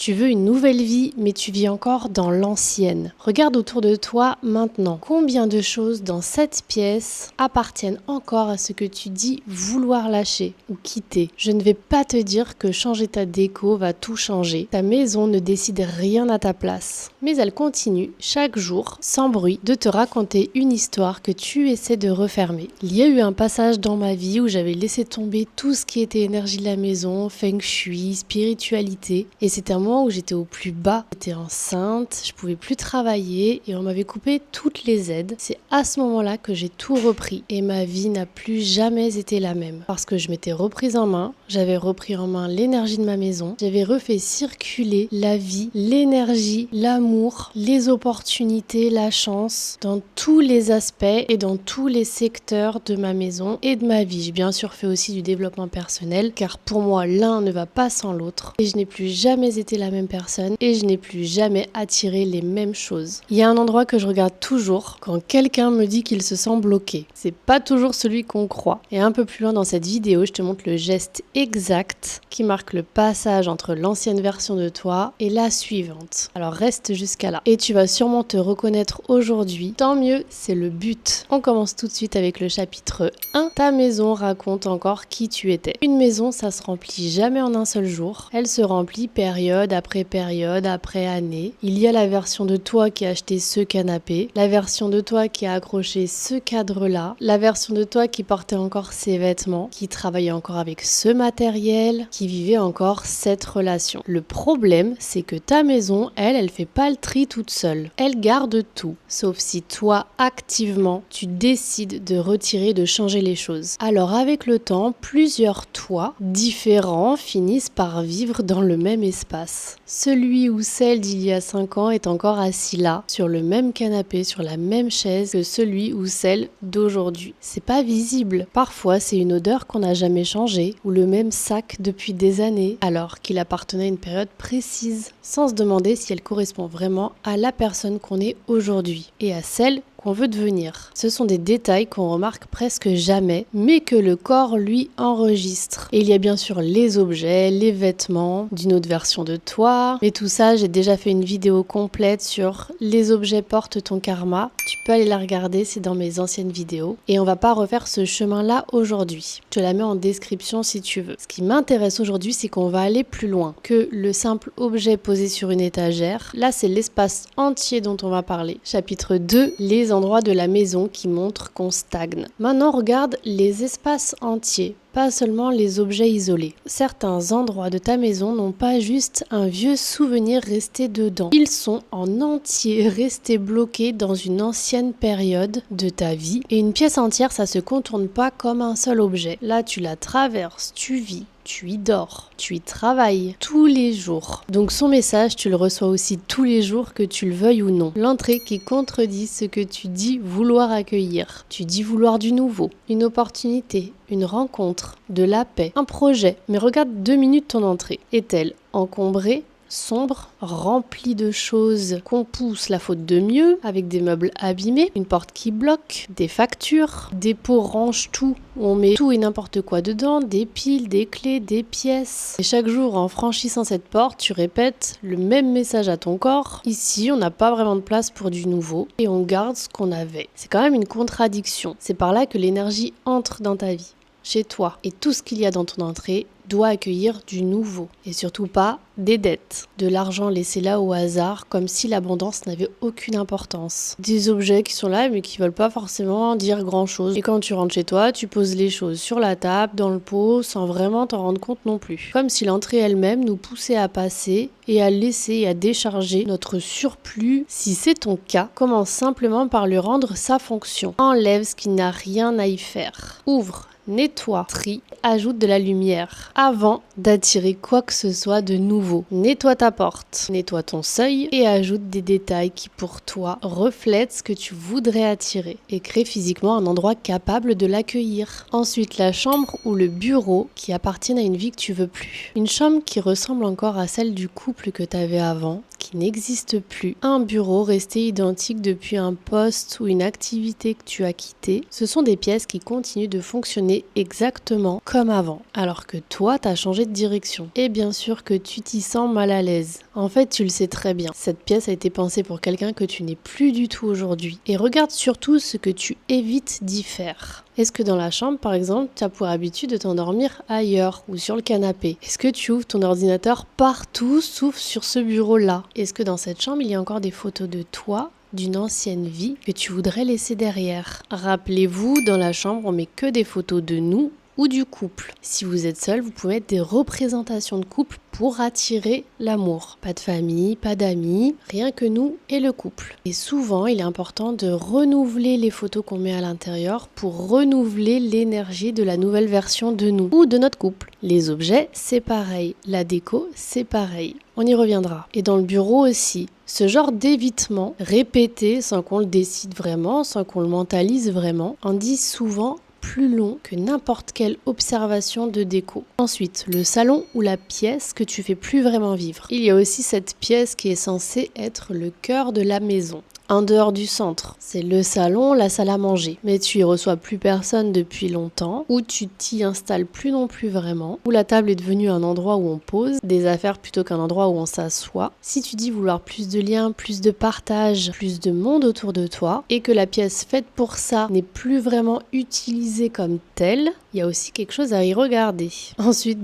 Tu veux une nouvelle vie, mais tu vis encore dans l'ancienne. Regarde autour de toi maintenant. Combien de choses dans cette pièce appartiennent encore à ce que tu dis vouloir lâcher ou quitter? Je ne vais pas te dire que changer ta déco va tout changer. Ta maison ne décide rien à ta place. Mais elle continue, chaque jour, sans bruit, de te raconter une histoire que tu essaies de refermer. Il y a eu un passage dans ma vie où j'avais laissé tomber tout ce qui était énergie de la maison, feng shui, spiritualité, et c'était un moment où j'étais au plus bas, j'étais enceinte, je pouvais plus travailler et on m'avait coupé toutes les aides. C'est à ce moment-là que j'ai tout repris et ma vie n'a plus jamais été la même parce que je m'étais reprise en main, j'avais repris en main l'énergie de ma maison, j'avais refait circuler la vie, l'énergie, l'amour, les opportunités, la chance dans tous les aspects et dans tous les secteurs de ma maison et de ma vie. J'ai bien sûr fait aussi du développement personnel car pour moi l'un ne va pas sans l'autre et je n'ai plus jamais été la même personne et je n'ai plus jamais attiré les mêmes choses. Il y a un endroit que je regarde toujours quand quelqu'un me dit qu'il se sent bloqué. C'est pas toujours celui qu'on croit. Et un peu plus loin dans cette vidéo, je te montre le geste exact qui marque le passage entre l'ancienne version de toi et la suivante. Alors reste jusqu'à là. Et tu vas sûrement te reconnaître aujourd'hui. Tant mieux, c'est le but. On commence tout de suite avec le chapitre 1. Ta maison raconte encore qui tu étais. Une maison, ça se remplit jamais en un seul jour. Elle se remplit période après année. Il y a la version de toi qui a acheté ce canapé, la version de toi qui a accroché ce cadre-là, la version de toi qui portait encore ses vêtements, qui travaillait encore avec ce matériel, qui vivait encore cette relation. Le problème, c'est que ta maison, elle fait pas le tri toute seule. Elle garde tout, sauf si toi, activement, tu décides de retirer, de changer les choses. Alors avec le temps, plusieurs toits différents finissent par vivre dans le même espace. Celui ou celle d'il y a 5 ans est encore assis là, sur le même canapé, sur la même chaise que celui ou celle d'aujourd'hui. C'est pas visible. Parfois, c'est une odeur qu'on n'a jamais changée, ou le même sac depuis des années, alors qu'il appartenait à une période précise, sans se demander si elle correspond vraiment à la personne qu'on est aujourd'hui, et à celle qu'on veut devenir. Ce sont des détails qu'on remarque presque jamais, mais que le corps, lui, enregistre. Et il y a bien sûr les objets, les vêtements, d'une autre version de toi. Mais tout ça, j'ai déjà fait une vidéo complète sur les objets portent ton karma. Tu peux aller la regarder, c'est dans mes anciennes vidéos. Et on va pas refaire ce chemin-là aujourd'hui. Je te la mets en description si tu veux. Ce qui m'intéresse aujourd'hui, c'est qu'on va aller plus loin que le simple objet posé sur une étagère. Là, c'est l'espace entier dont on va parler. Chapitre 2, les endroits de la maison qui montrent qu'on stagne. Maintenant, regarde les espaces entiers, pas seulement les objets isolés. Certains endroits de ta maison n'ont pas juste un vieux souvenir resté dedans. Ils sont en entier restés bloqués dans une ancienne période de ta vie. Et une pièce entière, ça se contourne pas comme un seul objet. Là, tu la traverses, tu vis. Tu y dors, tu y travailles tous les jours. Donc son message, tu le reçois aussi tous les jours que tu le veuilles ou non. L'entrée qui contredit ce que tu dis vouloir accueillir. Tu dis vouloir du nouveau, une opportunité, une rencontre, de la paix, un projet. Mais regarde 2 minutes ton entrée. Est-elle encombrée, sombre, rempli de choses qu'on pousse la faute de mieux, avec des meubles abîmés, une porte qui bloque, des factures, des pots rangent tout, où on met tout et n'importe quoi dedans, des piles, des clés, des pièces. Et chaque jour, en franchissant cette porte, tu répètes le même message à ton corps. Ici, on n'a pas vraiment de place pour du nouveau et on garde ce qu'on avait. C'est quand même une contradiction. C'est par là que l'énergie entre dans ta vie, chez toi. Et tout ce qu'il y a dans ton entrée doit accueillir du nouveau. Et surtout pas des dettes, de l'argent laissé là au hasard, comme si l'abondance n'avait aucune importance. Des objets qui sont là mais qui veulent pas forcément dire grand chose. Et quand tu rentres chez toi, tu poses les choses sur la table, dans le pot, sans vraiment t'en rendre compte non plus. Comme si l'entrée elle-même nous poussait à passer et à laisser et à décharger notre surplus. Si c'est ton cas, commence simplement par lui rendre sa fonction. Enlève ce qui n'a rien à y faire. Ouvre, nettoie, trie, ajoute de la lumière avant d'attirer quoi que ce soit de nouveau. Nettoie ta porte, nettoie ton seuil et ajoute des détails qui pour toi reflètent ce que tu voudrais attirer et crée physiquement un endroit capable de l'accueillir. Ensuite, la chambre ou le bureau qui appartiennent à une vie que tu veux plus. Une chambre qui ressemble encore à celle du couple que tu avais avant, qui qui n'existe plus, un bureau resté identique depuis un poste ou une activité que tu as quitté, ce sont des pièces qui continuent de fonctionner exactement comme avant, alors que toi, tu as changé de direction. Et bien sûr que tu t'y sens mal à l'aise. En fait, tu le sais très bien, cette pièce a été pensée pour quelqu'un que tu n'es plus du tout aujourd'hui. Et regarde surtout ce que tu évites d'y faire. Est-ce que dans la chambre, par exemple, tu as pour habitude de t'endormir ailleurs ou sur le canapé? Est-ce que tu ouvres ton ordinateur partout sauf sur ce bureau-là? Est-ce que dans cette chambre, il y a encore des photos de toi, d'une ancienne vie que tu voudrais laisser derrière? Rappelez-vous, dans la chambre, on met que des photos de nous ou du couple. Si vous êtes seul, vous pouvez mettre des représentations de couple pour attirer l'amour. Pas de famille, pas d'amis, rien que nous et le couple. Et souvent, il est important de renouveler les photos qu'on met à l'intérieur pour renouveler l'énergie de la nouvelle version de nous ou de notre couple. Les objets, c'est pareil. La déco, c'est pareil. On y reviendra. Et dans le bureau aussi. Ce genre d'évitement répété sans qu'on le décide vraiment, sans qu'on le mentalise vraiment, en dit souvent plus long que n'importe quelle observation de déco. Ensuite, le salon ou la pièce que tu fais plus vraiment vivre. Il y a aussi cette pièce qui est censée être le cœur de la maison. En dehors du centre, c'est le salon, la salle à manger. Mais tu y reçois plus personne depuis longtemps, ou tu t'y installes plus non plus vraiment, ou la table est devenue un endroit où on pose des affaires plutôt qu'un endroit où on s'assoit. Si tu dis vouloir plus de liens, plus de partage, plus de monde autour de toi, et que la pièce faite pour ça n'est plus vraiment utilisée comme telle, il y a aussi quelque chose à y regarder. Ensuite,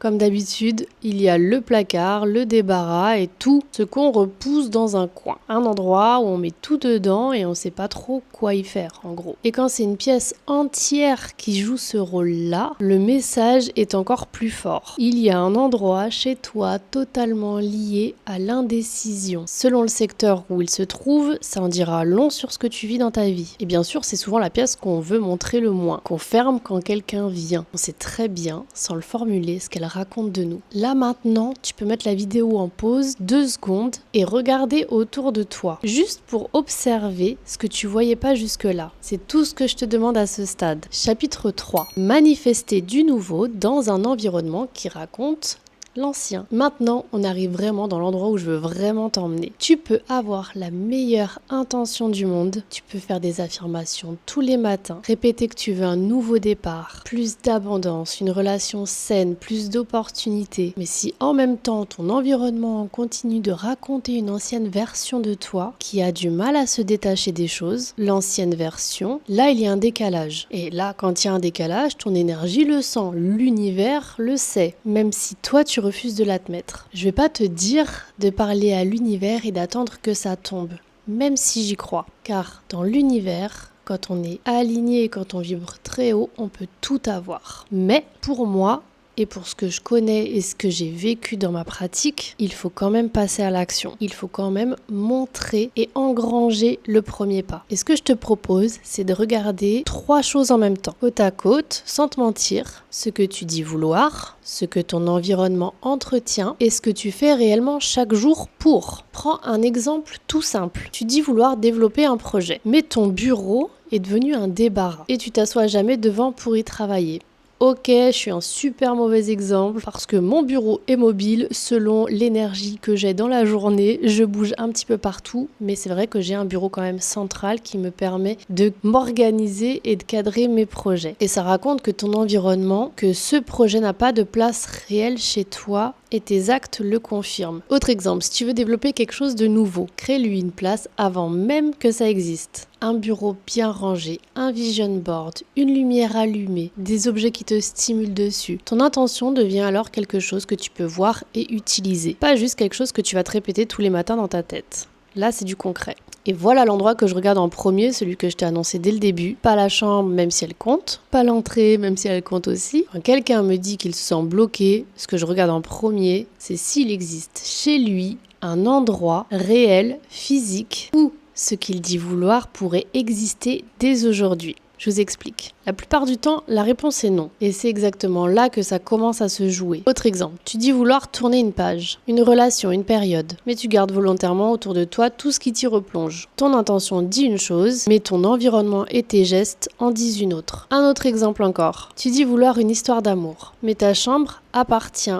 comme d'habitude, il y a le placard, le débarras et tout ce qu'on repousse dans un coin. Un endroit où on met tout dedans et on ne sait pas trop quoi y faire, en gros. Et quand c'est une pièce entière qui joue ce rôle-là, le message est encore plus fort. Il y a un endroit chez toi totalement lié à l'indécision. Selon le secteur où il se trouve, ça en dira long sur ce que tu vis dans ta vie. Et bien sûr, c'est souvent la pièce qu'on veut montrer le moins, qu'on ferme quand quelqu'un vient. On sait très bien, sans le formuler, ce qu'elle raconte de nous. Là maintenant, tu peux mettre la vidéo en pause 2 secondes et regarder autour de toi, juste pour observer ce que tu voyais pas jusque-là. C'est tout ce que je te demande à ce stade. Chapitre 3. Manifester du nouveau dans un environnement qui raconte l'ancien. Maintenant, on arrive vraiment dans l'endroit où je veux vraiment t'emmener. Tu peux avoir la meilleure intention du monde, tu peux faire des affirmations tous les matins, répéter que tu veux un nouveau départ, plus d'abondance, une relation saine, plus d'opportunités. Mais si en même temps ton environnement continue de raconter une ancienne version de toi qui a du mal à se détacher des choses, l'ancienne version, là il y a un décalage. Et là, quand il y a un décalage, ton énergie le sent, l'univers le sait, même si toi tu refuses de l'admettre. Je vais pas te dire de parler à l'univers et d'attendre que ça tombe, même si j'y crois. Car dans l'univers, quand on est aligné et quand on vibre très haut, on peut tout avoir. Mais pour moi, et pour ce que je connais et ce que j'ai vécu dans ma pratique, il faut quand même passer à l'action. Il faut quand même montrer et engranger le premier pas. Et ce que je te propose, c'est de regarder 3 choses en même temps, côte à côte, sans te mentir, ce que tu dis vouloir, ce que ton environnement entretient et ce que tu fais réellement chaque jour pour. Prends un exemple tout simple. Tu dis vouloir développer un projet, mais ton bureau est devenu un débarras et tu t'assois jamais devant pour y travailler. Ok, je suis un super mauvais exemple parce que mon bureau est mobile selon l'énergie que j'ai dans la journée. Je bouge un petit peu partout, mais c'est vrai que j'ai un bureau quand même central qui me permet de m'organiser et de cadrer mes projets. Et ça raconte que ton environnement, que ce projet n'a pas de place réelle chez toi et tes actes le confirment. Autre exemple, si tu veux développer quelque chose de nouveau, crée-lui une place avant même que ça existe. Un bureau bien rangé, un vision board, une lumière allumée, des objets qui te stimulent dessus. Ton intention devient alors quelque chose que tu peux voir et utiliser, pas juste quelque chose que tu vas te répéter tous les matins dans ta tête. Là, c'est du concret. Et voilà l'endroit que je regarde en premier, celui que je t'ai annoncé dès le début. Pas la chambre, même si elle compte. Pas l'entrée, même si elle compte aussi. Quand quelqu'un me dit qu'il se sent bloqué, ce que je regarde en premier, c'est s'il existe chez lui un endroit réel, physique, où ce qu'il dit vouloir pourrait exister dès aujourd'hui. Je vous explique. La plupart du temps, la réponse est non. Et c'est exactement là que ça commence à se jouer. Autre exemple, tu dis vouloir tourner une page, une relation, une période, mais tu gardes volontairement autour de toi tout ce qui t'y replonge. Ton intention dit une chose, mais ton environnement et tes gestes en disent une autre. Un autre exemple encore. Tu dis vouloir une histoire d'amour, mais ta chambre appartient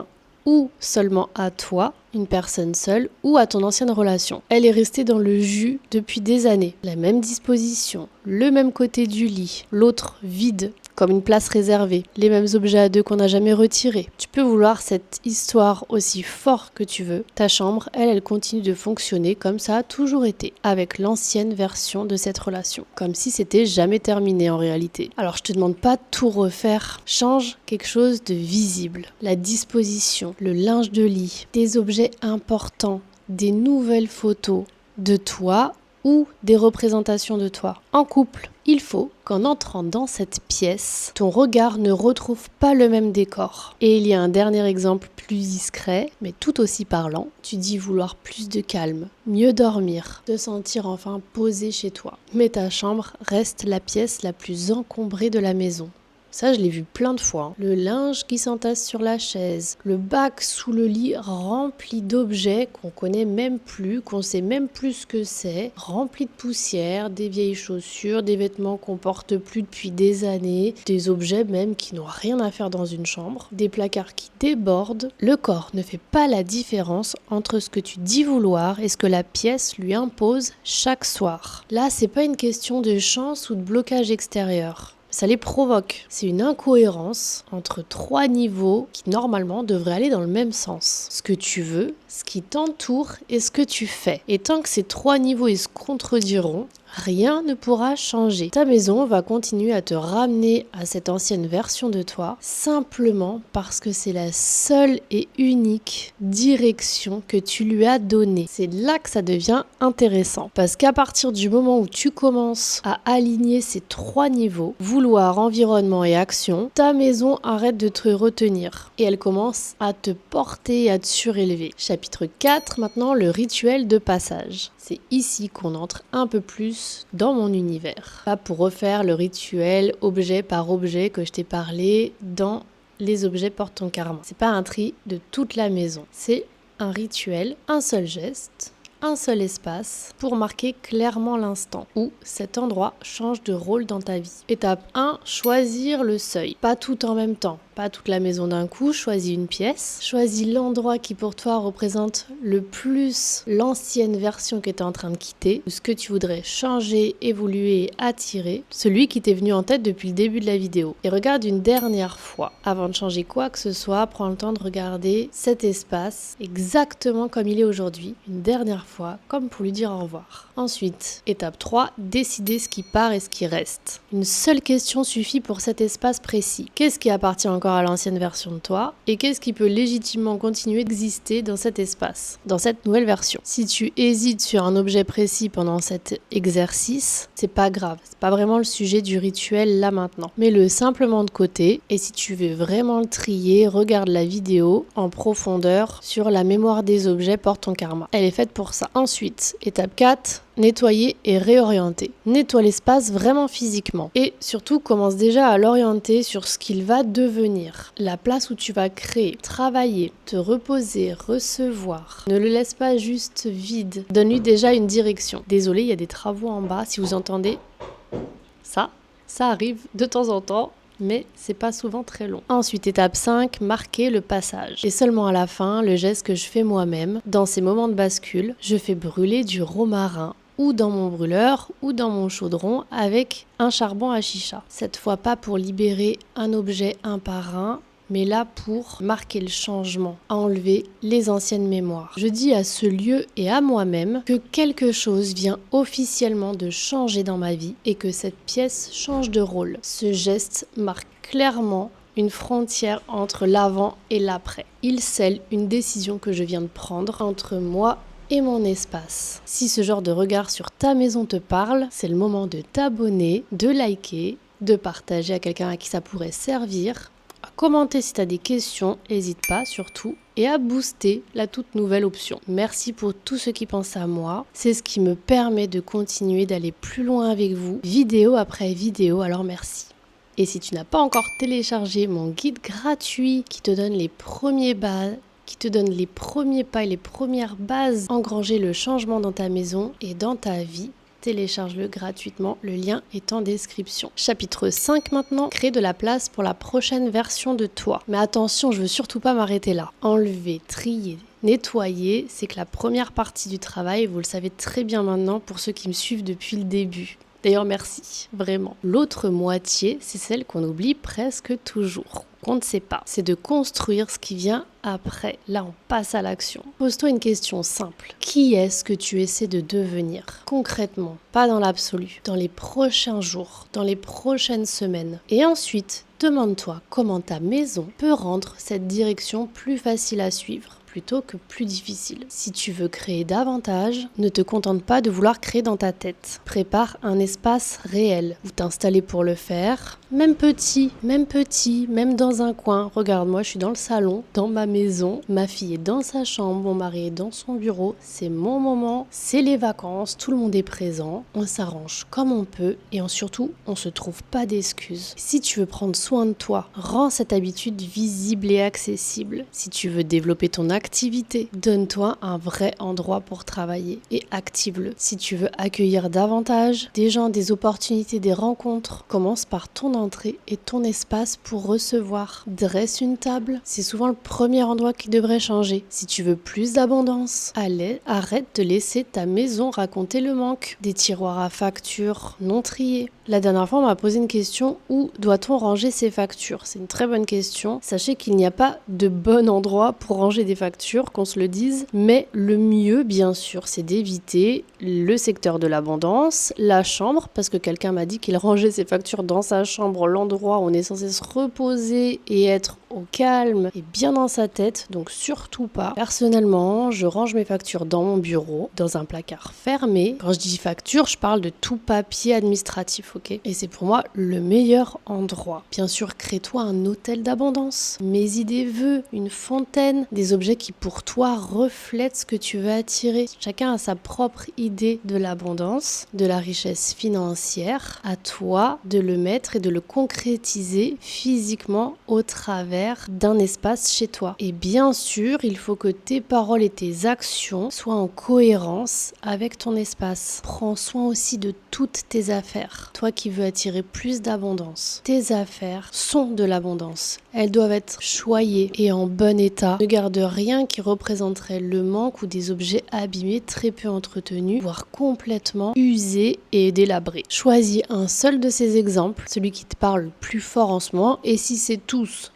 ou seulement à toi, une personne seule, ou à ton ancienne relation. Elle est restée dans le jus depuis des années. La même disposition, le même côté du lit, l'autre vide, comme une place réservée, les mêmes objets à deux qu'on n'a jamais retirés. Tu peux vouloir cette histoire aussi fort que tu veux. Ta chambre, elle continue de fonctionner comme ça a toujours été, avec l'ancienne version de cette relation, comme si c'était jamais terminé en réalité. Alors je te demande pas de tout refaire, change quelque chose de visible. La disposition, le linge de lit, des objets importants, des nouvelles photos de toi ou des représentations de toi. En couple, il faut qu'en entrant dans cette pièce, ton regard ne retrouve pas le même décor. Et il y a un dernier exemple plus discret, mais tout aussi parlant. Tu dis vouloir plus de calme, mieux dormir, te sentir enfin posé chez toi. Mais ta chambre reste la pièce la plus encombrée de la maison. Ça, je l'ai vu plein de fois. Le linge qui s'entasse sur la chaise, le bac sous le lit rempli d'objets qu'on connaît même plus, qu'on sait même plus ce que c'est, rempli de poussière, des vieilles chaussures, des vêtements qu'on porte plus depuis des années, des objets même qui n'ont rien à faire dans une chambre, des placards qui débordent. Le corps ne fait pas la différence entre ce que tu dis vouloir et ce que la pièce lui impose chaque soir. Là, c'est pas une question de chance ou de blocage extérieur. Ça les provoque. C'est une incohérence entre trois niveaux qui normalement devraient aller dans le même sens. Ce que tu veux, ce qui t'entoure et ce que tu fais. Et tant que ces trois niveaux ils se contrediront, rien ne pourra changer. Ta maison va continuer à te ramener à cette ancienne version de toi, simplement parce que c'est la seule et unique direction que tu lui as donnée. C'est là que ça devient intéressant. Parce qu'à partir du moment où tu commences à aligner ces trois niveaux, vouloir, environnement et action, ta maison arrête de te retenir. Et elle commence à te porter et à te surélever. Chapitre 4, maintenant, le rituel de passage. C'est ici qu'on entre un peu plus dans mon univers. Pas pour refaire le rituel objet par objet que je t'ai parlé dans les objets portent ton karma. C'est pas un tri de toute la maison. C'est un rituel, un seul geste, un seul espace pour marquer clairement l'instant où cet endroit change de rôle dans ta vie. Étape 1, choisir le seuil. Pas tout en même temps. Pas toute la maison d'un coup, choisis une pièce, choisis l'endroit qui pour toi représente le plus l'ancienne version que tu es en train de quitter, ou ce que tu voudrais changer, évoluer, attirer, celui qui t'est venu en tête depuis le début de la vidéo. Et regarde une dernière fois, avant de changer quoi que ce soit, prends le temps de regarder cet espace exactement comme il est aujourd'hui, une dernière fois, comme pour lui dire au revoir. Ensuite, étape 3, décider ce qui part et ce qui reste. Une seule question suffit pour cet espace précis. Qu'est-ce qui appartient encore à l'ancienne version de toi et qu'est-ce qui peut légitimement continuer d'exister dans cet espace, dans cette nouvelle version. Si tu hésites sur un objet précis pendant cet exercice, c'est pas grave, c'est pas vraiment le sujet du rituel là maintenant. Mets-le simplement de côté et si tu veux vraiment le trier, regarde la vidéo en profondeur sur la mémoire des objets porte ton karma. Elle est faite pour ça. Ensuite, étape 4, nettoyer et réorienter. Nettoie l'espace vraiment physiquement. Et surtout, commence déjà à l'orienter sur ce qu'il va devenir. La place où tu vas créer, travailler, te reposer, recevoir. Ne le laisse pas juste vide. Donne-lui déjà une direction. Désolé, il y a des travaux en bas. Si vous entendez ça arrive de temps en temps. Mais c'est pas souvent très long. Ensuite, étape 5, marquer le passage. Et seulement à la fin, le geste que je fais moi-même, dans ces moments de bascule, je fais brûler du romarin ou dans mon brûleur ou dans mon chaudron avec un charbon à chicha. Cette fois pas pour libérer un objet un par un, mais là pour marquer le changement, enlever les anciennes mémoires. Je dis à ce lieu et à moi-même que quelque chose vient officiellement de changer dans ma vie et que cette pièce change de rôle. Ce geste marque clairement une frontière entre l'avant et l'après. Il scelle une décision que je viens de prendre entre moi et mon espace. Si ce genre de regard sur ta maison te parle, c'est le moment de t'abonner, de liker, de partager à quelqu'un à qui ça pourrait servir, à commenter si tu as des questions, n'hésite pas surtout, et à booster la toute nouvelle option. Merci pour tous ceux qui pensent à moi. C'est ce qui me permet de continuer d'aller plus loin avec vous, vidéo après vidéo, alors merci. Et si tu n'as pas encore téléchargé mon guide gratuit qui te donne les premiers pas et les premières bases, engranger le changement dans ta maison et dans ta vie, télécharge-le gratuitement, le lien est en description. Chapitre 5 maintenant, crée de la place pour la prochaine version de toi. Mais attention, je veux surtout pas m'arrêter là. Enlever, trier, nettoyer, c'est que la première partie du travail, vous le savez très bien maintenant pour ceux qui me suivent depuis le début. D'ailleurs, merci, vraiment. L'autre moitié, c'est celle qu'on oublie presque toujours, qu'on ne sait pas. C'est de construire ce qui vient après. Là, on passe à l'action. Pose-toi une question simple. Qui est-ce que tu essaies de devenir? Concrètement, pas dans l'absolu, dans les prochains jours, dans les prochaines semaines. Et ensuite, demande-toi comment ta maison peut rendre cette direction plus facile à suivre plutôt que plus difficile. Si tu veux créer davantage, ne te contente pas de vouloir créer dans ta tête. Prépare un espace réel où t'installer pour le faire, même petit, même dans un coin. Regarde, moi je suis dans le salon, dans ma maison, ma fille est dans sa chambre, mon mari est dans son bureau, c'est mon moment, c'est les vacances, tout le monde est présent, on s'arrange comme on peut et surtout, on se trouve pas d'excuses. Si tu veux prendre soin de toi, rends cette habitude visible et accessible. Si tu veux développer ton activité, donne-toi un vrai endroit pour travailler et active-le. Si tu veux accueillir davantage des gens, des opportunités, des rencontres, commence par ton entrée et ton espace pour recevoir. Dresse une table, c'est souvent le premier endroit qui devrait changer. Si tu veux plus d'abondance, allez, arrête de laisser ta maison raconter le manque. Des tiroirs à factures non triés. La dernière fois, on m'a posé une question, où doit-on ranger ses factures? C'est une très bonne question. Sachez qu'il n'y a pas de bon endroit pour ranger des factures, qu'on se le dise, mais le mieux, bien sûr, c'est d'éviter le secteur de l'abondance, la chambre, parce que quelqu'un m'a dit qu'il rangeait ses factures dans sa chambre, l'endroit où on est censé se reposer et être au calme et bien dans sa tête, donc surtout pas. Personnellement, je range mes factures dans mon bureau, dans un placard fermé. Quand je dis facture, je parle de tout papier administratif, ok? Et c'est pour moi le meilleur endroit. Bien sûr, crée-toi un hôtel d'abondance, mes idées vœux, une fontaine, des objets qui pour toi reflètent ce que tu veux attirer. Chacun a sa propre idée de l'abondance, de la richesse financière. À toi de le mettre et de le concrétiser physiquement au travers d'un espace chez toi. Et bien sûr, il faut que tes paroles et tes actions soient en cohérence avec ton espace. Prends soin aussi de toutes tes affaires. Toi qui veux attirer plus d'abondance, tes affaires sont de l'abondance. Elles doivent être choyées et en bon état. Ne garde rien qui représenterait le manque ou des objets abîmés, très peu entretenus, voire complètement usés et délabrés. Choisis un seul de ces exemples, celui qui te parle le plus fort en ce moment, et si c'est tous,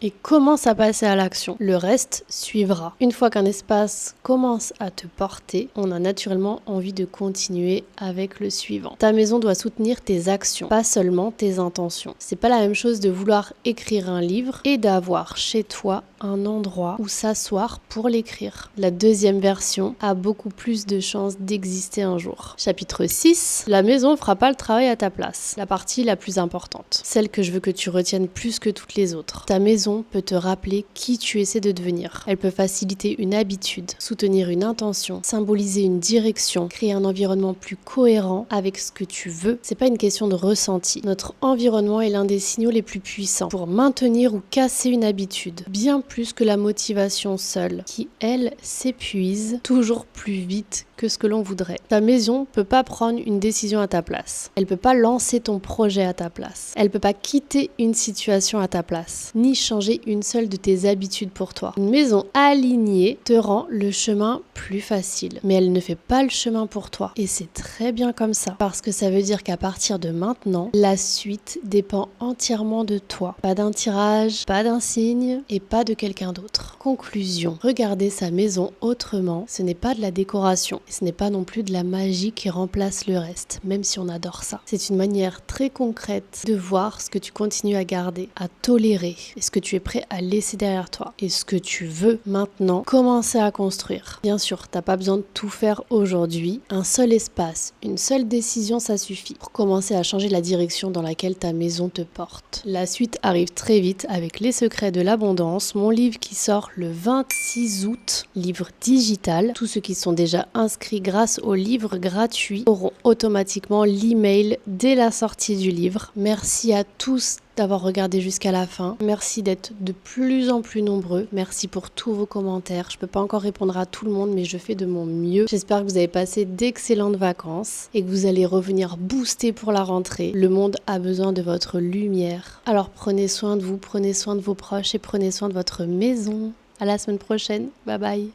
et commence à passer à l'action. Le reste suivra. Une fois qu'un espace commence à te porter, on a naturellement envie de continuer avec le suivant. Ta maison doit soutenir tes actions, pas seulement tes intentions. C'est pas la même chose de vouloir écrire un livre et d'avoir chez toi un endroit où s'asseoir pour l'écrire. La deuxième version a beaucoup plus de chances d'exister un jour. Chapitre 6, la maison fera pas le travail à ta place. La partie la plus importante. Celle que je veux que tu retiennes plus que toutes les autres. Ta maison peut te rappeler qui tu essaies de devenir. Elle peut faciliter une habitude, soutenir une intention, symboliser une direction, créer un environnement plus cohérent avec ce que tu veux. C'est pas une question de ressenti. Notre environnement est l'un des signaux les plus puissants pour maintenir ou casser une habitude. Bien plus que la motivation seule, qui, elle, s'épuise toujours plus vite que ce que l'on voudrait. Ta maison peut pas prendre une décision à ta place. Elle peut pas lancer ton projet à ta place. Elle peut pas quitter une situation à ta place, ni changer une seule de tes habitudes pour toi. Une maison alignée te rend le chemin plus facile, mais elle ne fait pas le chemin pour toi. Et c'est très bien comme ça, parce que ça veut dire qu'à partir de maintenant, la suite dépend entièrement de toi. Pas d'un tirage, pas d'un signe et pas de quelqu'un d'autre. Conclusion, regarder sa maison autrement, ce n'est pas de la décoration. Ce n'est pas non plus de la magie qui remplace le reste, même si on adore ça. C'est une manière très concrète de voir ce que tu continues à garder, à tolérer, et ce que tu es prêt à laisser derrière toi, et ce que tu veux maintenant commencer à construire. Bien sûr, t'as pas besoin de tout faire aujourd'hui. Un seul espace, une seule décision, ça suffit pour commencer à changer la direction dans laquelle ta maison te porte. La suite arrive très vite avec Les Secrets de l'Abondance, mon livre qui sort le 26 août, livre digital. Tous ceux qui sont déjà inscrits inscrits grâce au livre gratuit auront automatiquement l'email dès la sortie du livre. Merci à tous d'avoir regardé jusqu'à la fin. Merci d'être de plus en plus nombreux. Merci pour tous vos commentaires. Je peux pas encore répondre à tout le monde, mais je fais de mon mieux. J'espère que vous avez passé d'excellentes vacances et que vous allez revenir booster pour la rentrée. Le monde a besoin de votre lumière. Alors prenez soin de vous, prenez soin de vos proches et prenez soin de votre maison. À la semaine prochaine. Bye bye.